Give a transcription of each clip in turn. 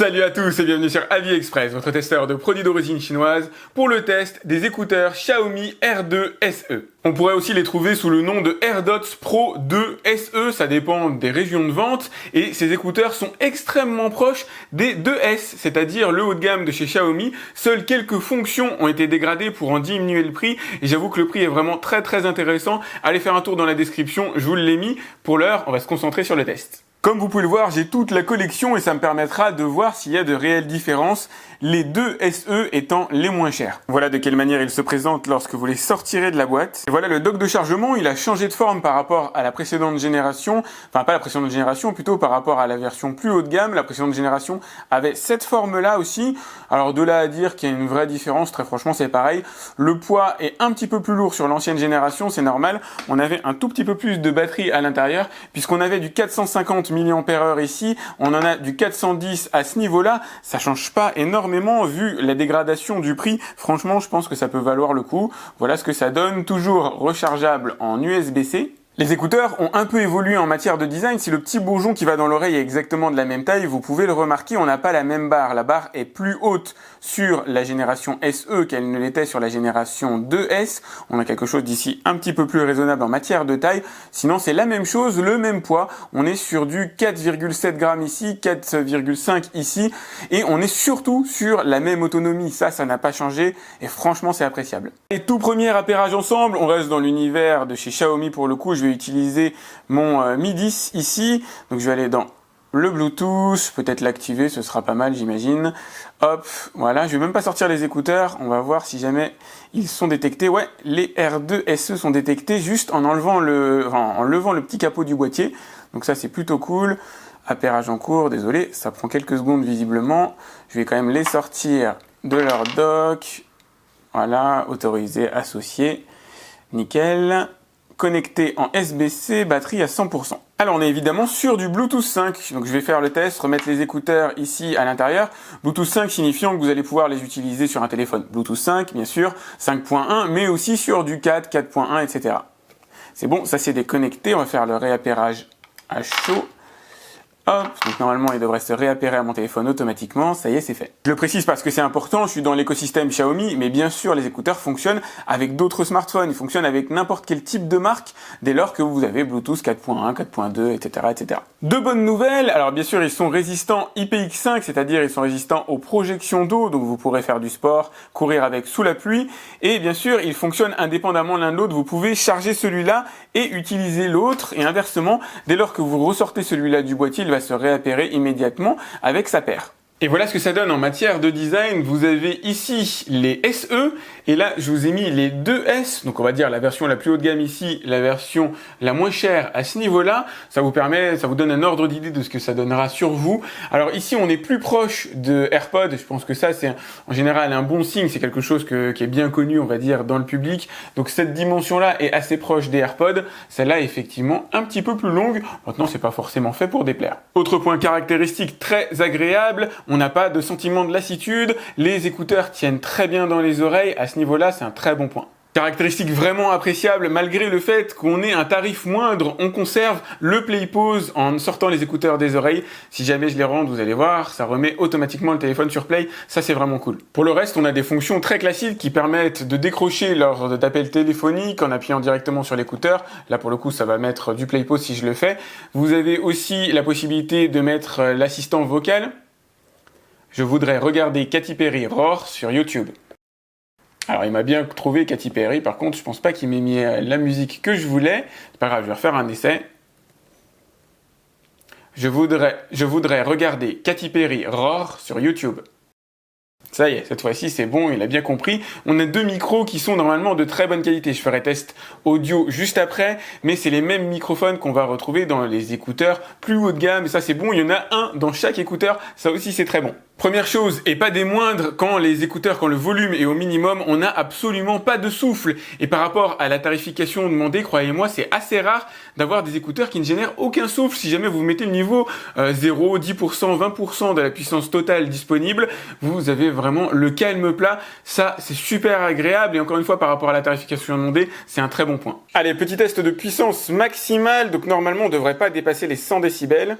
Salut à tous et bienvenue sur AliExpress, votre testeur de produits d'origine chinoise pour le test des écouteurs Xiaomi R2 SE. On pourrait aussi les trouver sous le nom de AirDots Pro 2 SE, ça dépend des régions de vente, et ces écouteurs sont extrêmement proches des 2S, c'est-à-dire le haut de gamme de chez Xiaomi. Seules quelques fonctions ont été dégradées pour en diminuer le prix, et j'avoue que le prix est vraiment très intéressant. Allez faire un tour dans la description, je vous l'ai mis. Pour l'heure, on va se concentrer sur le test. Comme vous pouvez le voir, j'ai toute la collection et ça me permettra de voir s'il y a de réelles différences, les deux SE étant les moins chers. Voilà de quelle manière ils se présentent lorsque vous les sortirez de la boîte. Et voilà le dock de chargement, il a changé de forme par rapport à la précédente génération, enfin pas la précédente génération, plutôt par rapport à la version plus haut de gamme. La précédente génération avait cette forme-là aussi. Alors de là à dire qu'il y a une vraie différence, très franchement c'est pareil. Le poids est un petit peu plus lourd sur l'ancienne génération, c'est normal. On avait un tout petit peu plus de batterie à l'intérieur, puisqu'on avait du 450 mAh ici, on en a du 410 à ce niveau-là, ça change pas énormément vu la dégradation du prix. Franchement, je pense que ça peut valoir le coup. Voilà ce que ça donne, toujours rechargeable en USB-C. Les écouteurs ont un peu évolué en matière de design. Si le petit bourgeon qui va dans l'oreille est exactement de la même taille, vous pouvez le remarquer, on n'a pas la même barre. La barre est plus haute sur la génération SE qu'elle ne l'était sur la génération 2S. On a quelque chose d'ici un petit peu plus raisonnable en matière de taille. Sinon, c'est la même chose, le même poids. On est sur du 4,7 grammes ici, 4,5 ici. Et on est surtout sur la même autonomie. Ça n'a pas changé. Et franchement, c'est appréciable. Et tout premier appairage ensemble, on reste dans l'univers de chez Xiaomi pour le coup. Je vais utiliser mon Mi 10 ici, donc je vais aller dans le Bluetooth, peut-être l'activer, ce sera pas mal j'imagine. Hop, voilà, je vais même pas sortir les écouteurs, on va voir si jamais ils sont détectés. Ouais, les R2 SE sont détectés juste en enlevant levant le petit capot du boîtier, donc ça c'est plutôt cool. Appairage en cours, désolé, ça prend quelques secondes visiblement. Je vais quand même les sortir de leur dock. Voilà, autorisé, associé, nickel. Connecté en SBC, batterie à 100%. Alors on est évidemment sur du Bluetooth 5, donc je vais faire le test, remettre les écouteurs ici à l'intérieur. Bluetooth 5 signifiant que vous allez pouvoir les utiliser sur un téléphone Bluetooth 5, bien sûr, 5.1, mais aussi sur du 4, 4.1, etc. C'est bon, ça c'est déconnecté, on va faire le réappairage à chaud. Hop, donc normalement il devrait se réappairer à mon téléphone automatiquement, ça y est c'est fait. Je le précise parce que c'est important, je suis dans l'écosystème Xiaomi, mais bien sûr les écouteurs fonctionnent avec d'autres smartphones, ils fonctionnent avec n'importe quel type de marque, dès lors que vous avez Bluetooth 4.1, 4.2, etc., etc. Deux bonnes nouvelles, alors bien sûr ils sont résistants IPX5, c'est-à-dire ils sont résistants aux projections d'eau, donc vous pourrez faire du sport, courir avec sous la pluie, et bien sûr ils fonctionnent indépendamment l'un de l'autre, vous pouvez charger celui-là et utiliser l'autre, et inversement, dès lors que vous ressortez celui-là du boîtier, il va se réappairer immédiatement avec sa paire. Et voilà ce que ça donne en matière de design. Vous avez ici les SE, et là je vous ai mis les 2S, donc on va dire la version la plus haut de gamme ici, la version la moins chère à ce niveau-là. Ça vous donne un ordre d'idée de ce que ça donnera sur vous. Alors ici on est plus proche de AirPods, je pense que ça c'est en général un bon signe, c'est quelque chose qui est bien connu on va dire dans le public. Donc cette dimension-là est assez proche des AirPods, celle-là est effectivement un petit peu plus longue. Maintenant c'est pas forcément fait pour déplaire. Autre point caractéristique très agréable, on n'a pas de sentiment de lassitude, les écouteurs tiennent très bien dans les oreilles, à ce niveau-là, c'est un très bon point. Caractéristique vraiment appréciable, malgré le fait qu'on ait un tarif moindre, on conserve le play pause en sortant les écouteurs des oreilles. Si jamais je les rende, vous allez voir, ça remet automatiquement le téléphone sur play, ça c'est vraiment cool. Pour le reste, on a des fonctions très classiques qui permettent de décrocher lors d'appels téléphoniques en appuyant directement sur l'écouteur. Là pour le coup, ça va mettre du play pause si je le fais. Vous avez aussi la possibilité de mettre l'assistant vocal. Je voudrais regarder Katy Perry Roar sur YouTube. Alors il m'a bien trouvé Katy Perry, par contre je pense pas qu'il m'ait mis la musique que je voulais. C'est pas grave, je vais refaire un essai. Je voudrais regarder Katy Perry Roar sur YouTube. Ça y est, cette fois-ci c'est bon, il a bien compris. On a deux micros qui sont normalement de très bonne qualité. Je ferai test audio juste après, mais c'est les mêmes microphones qu'on va retrouver dans les écouteurs plus haut de gamme. Et ça c'est bon, il y en a un dans chaque écouteur, ça aussi c'est très bon. Première chose, et pas des moindres, quand le volume est au minimum, on n'a absolument pas de souffle. Et par rapport à la tarification demandée, croyez-moi, c'est assez rare d'avoir des écouteurs qui ne génèrent aucun souffle. Si jamais vous mettez le niveau 0, 10%, 20% de la puissance totale disponible, vous avez vraiment le calme plat. Ça, c'est super agréable. Et encore une fois, par rapport à la tarification demandée, c'est un très bon point. Allez, petit test de puissance maximale. Donc normalement, on ne devrait pas dépasser les 100 décibels.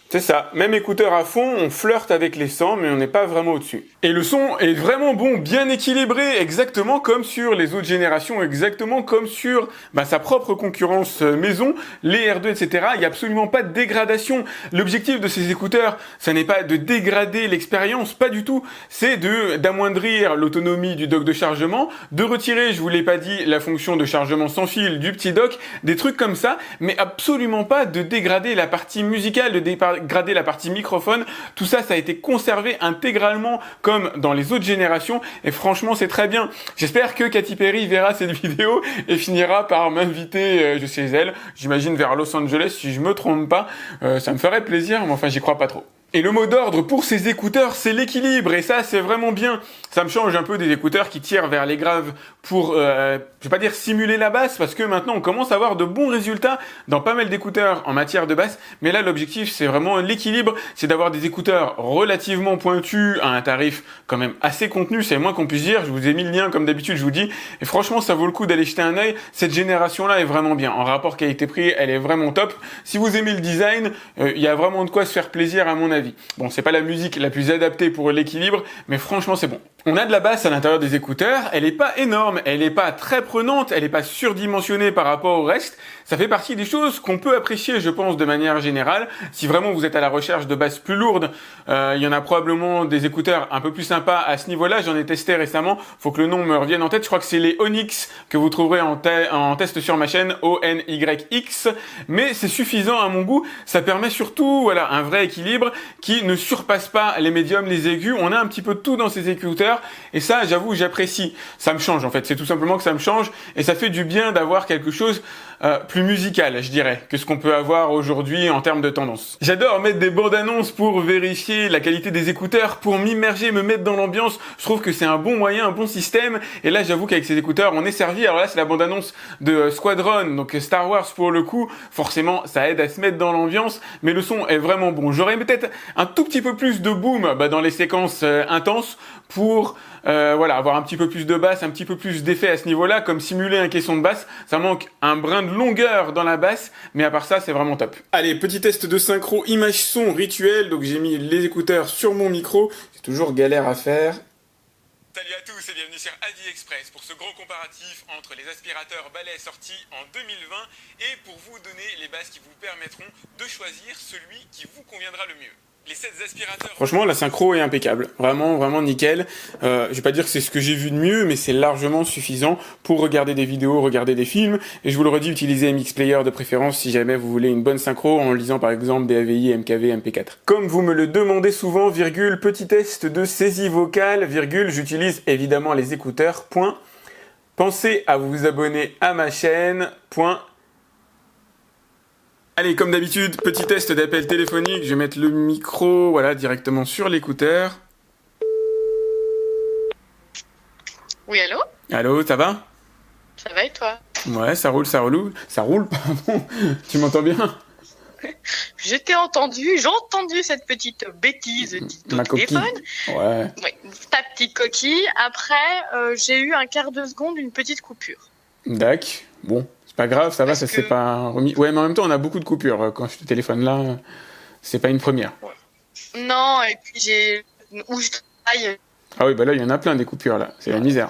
C'est ça, même écouteur à fond, on flirte avec les 100, mais on n'est pas vraiment au-dessus. Et le son est vraiment bon, bien équilibré, exactement comme sur les autres générations, exactement comme sur sa propre concurrence maison, les R2, etc. Il n'y a absolument pas de dégradation. L'objectif de ces écouteurs, ça n'est pas de dégrader l'expérience, pas du tout. C'est d'amoindrir l'autonomie du dock de chargement, de retirer, je vous l'ai pas dit, la fonction de chargement sans fil du petit dock, des trucs comme ça, mais absolument pas de dégrader la partie musicale, de dégrader la partie microphone. Tout ça, ça a été conservé intégralement comme dans les autres générations, et franchement, c'est très bien. J'espère que Katy Perry verra cette vidéo et finira par m'inviter chez elle, j'imagine vers Los Angeles, si je me trompe pas. Ça me ferait plaisir, mais enfin, j'y crois pas trop. Et le mot d'ordre pour ces écouteurs, c'est l'équilibre, et ça, c'est vraiment bien. Ça me change un peu des écouteurs qui tirent vers les graves pour, je vais pas dire simuler la basse, parce que maintenant, on commence à avoir de bons résultats dans pas mal d'écouteurs en matière de basse, mais là, l'objectif, c'est vraiment l'équilibre, c'est d'avoir des écouteurs relativement pointus à un tarif quand même assez contenu, c'est le moins qu'on puisse dire. Je vous ai mis le lien, comme d'habitude, je vous dis, et franchement, ça vaut le coup d'aller jeter un œil. Cette génération-là est vraiment bien. En rapport qualité-prix, elle est vraiment top. Si vous aimez le design, il y a vraiment de quoi se faire plaisir, à mon avis. Bon, c'est pas la musique la plus adaptée pour l'équilibre, mais franchement, c'est bon. On a de la basse à l'intérieur des écouteurs, elle est pas énorme, elle est pas très prenante, elle est pas surdimensionnée par rapport au reste. Ça fait partie des choses qu'on peut apprécier, je pense, de manière générale. Si vraiment vous êtes à la recherche de basses plus lourdes, il y en a probablement des écouteurs un peu plus sympas à ce niveau-là. J'en ai testé récemment, faut que le nom me revienne en tête. Je crois que c'est les Onyx que vous trouverez en test sur ma chaîne, ONYX. Mais c'est suffisant à mon goût. Ça permet surtout, voilà, un vrai équilibre qui ne surpasse pas les médiums, les aigus. On a un petit peu de tout dans ces écouteurs, et ça, j'avoue, j'apprécie. Ça me change, en fait. C'est tout simplement que ça me change, et ça fait du bien d'avoir quelque chose plus musical, je dirais, que ce qu'on peut avoir aujourd'hui en termes de tendance. J'adore mettre des bandes annonces pour vérifier la qualité des écouteurs, pour m'immerger, me mettre dans l'ambiance. Je trouve que c'est un bon moyen, un bon système, et là, j'avoue qu'avec ces écouteurs, on est servi. Alors là, c'est la bande annonce de Squadron, donc Star Wars pour le coup. Forcément, ça aide à se mettre dans l'ambiance, mais le son est vraiment bon. J'aurais peut-être un tout petit peu plus de boom dans les séquences intenses pour avoir un petit peu plus de basse, un petit peu plus d'effet à ce niveau-là, comme simuler un caisson de basse. Ça manque un brin de longueur dans la basse, mais à part ça, c'est vraiment top. Allez, petit test de synchro image-son rituel. Donc j'ai mis les écouteurs sur mon micro. C'est toujours galère à faire. Salut à tous et bienvenue sur AliExpress pour ce grand comparatif entre les aspirateurs balais sortis en 2020 et pour vous donner les bases qui vous permettront de choisir celui qui vous conviendra le mieux. Les 7 aspirateurs... Franchement, la synchro est impeccable. Vraiment, vraiment nickel. Je vais pas dire que c'est ce que j'ai vu de mieux, mais c'est largement suffisant pour regarder des vidéos, regarder des films. Et je vous le redis, utilisez MX Player de préférence si jamais vous voulez une bonne synchro en lisant par exemple BAVI, MKV, MP4. Comme vous me le demandez souvent, virgule, petit test de saisie vocale, virgule, j'utilise évidemment les écouteurs, point. Pensez à vous abonner à ma chaîne, point. Allez, comme d'habitude, petit test d'appel téléphonique. Je vais mettre le micro, voilà, directement sur l'écouteur. Oui, allô? Allô, ça va? Ça va et toi? Ouais, ça roule, ça roule. Ça roule, pardon. Tu m'entends bien? Je t'ai entendu, j'ai entendu cette petite bêtise Ma au téléphone. Ouais. Oui, ta petite coquille. Après, j'ai eu un quart de seconde, une petite coupure. Dac, bon. Pas grave, ça va, ça s'est pas remis. Ouais, mais en même temps, on a beaucoup de coupures. Quand je te téléphone là, c'est pas une première. Ouais. Non, et puis où je travaille. Ah oui, bah là, il y en a plein des coupures là. C'est la misère.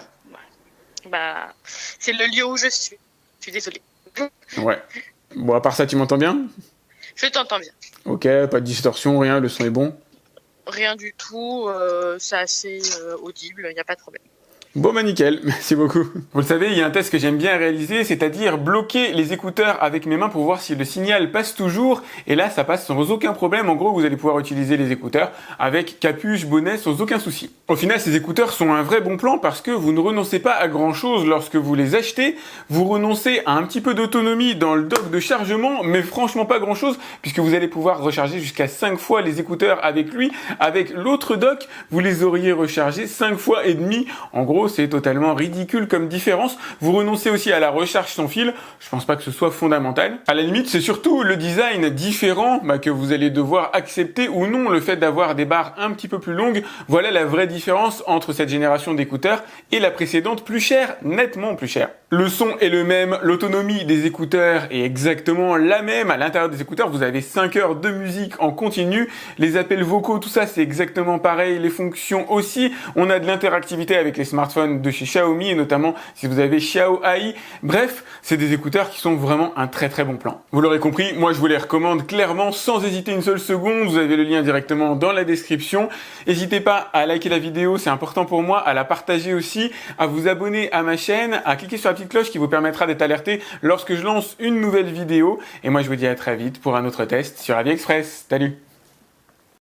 Bah, c'est le lieu où je suis. Je suis désolée. Ouais. Bon, à part ça, tu m'entends bien? Je t'entends bien. Ok, pas de distorsion, rien, le son est bon? Rien du tout, c'est assez audible, il n'y a pas de problème. Bon bah nickel, merci beaucoup. Vous le savez, il y a un test que j'aime bien réaliser, c'est-à-dire bloquer les écouteurs avec mes mains pour voir si le signal passe toujours. Et là, ça passe sans aucun problème. En gros, vous allez pouvoir utiliser les écouteurs avec capuche, bonnet, sans aucun souci. Au final, ces écouteurs sont un vrai bon plan parce que vous ne renoncez pas à grand-chose lorsque vous les achetez. Vous renoncez à un petit peu d'autonomie dans le dock de chargement, mais franchement pas grand-chose puisque vous allez pouvoir recharger jusqu'à 5 fois les écouteurs avec lui. Avec l'autre dock, vous les auriez rechargés 5 fois et demi. En gros, c'est totalement ridicule comme différence. Vous renoncez aussi à la recharge sans fil. Je pense pas que ce soit fondamental. À la limite, c'est surtout le design différent que vous allez devoir accepter ou non. Le fait d'avoir des barres un petit peu plus longues, voilà la vraie différence différence entre cette génération d'écouteurs et la précédente plus chère, nettement plus chère. Le son est le même, l'autonomie des écouteurs est exactement la même. À l'intérieur des écouteurs, vous avez 5 heures de musique en continu. Les appels vocaux, tout ça, c'est exactement pareil. Les fonctions aussi. On a de l'interactivité avec les smartphones de chez Xiaomi, et notamment si vous avez Xiao AI. Bref, c'est des écouteurs qui sont vraiment un très très bon plan. Vous l'aurez compris, moi je vous les recommande clairement, sans hésiter une seule seconde. Vous avez le lien directement dans la description. N'hésitez pas à liker la vidéo, c'est important pour moi, à la partager aussi, à vous abonner à ma chaîne, à cliquer sur la petite cloche qui vous permettra d'être alerté lorsque je lance une nouvelle vidéo. Et moi je vous dis à très vite pour un autre test sur AliExpress. Salut!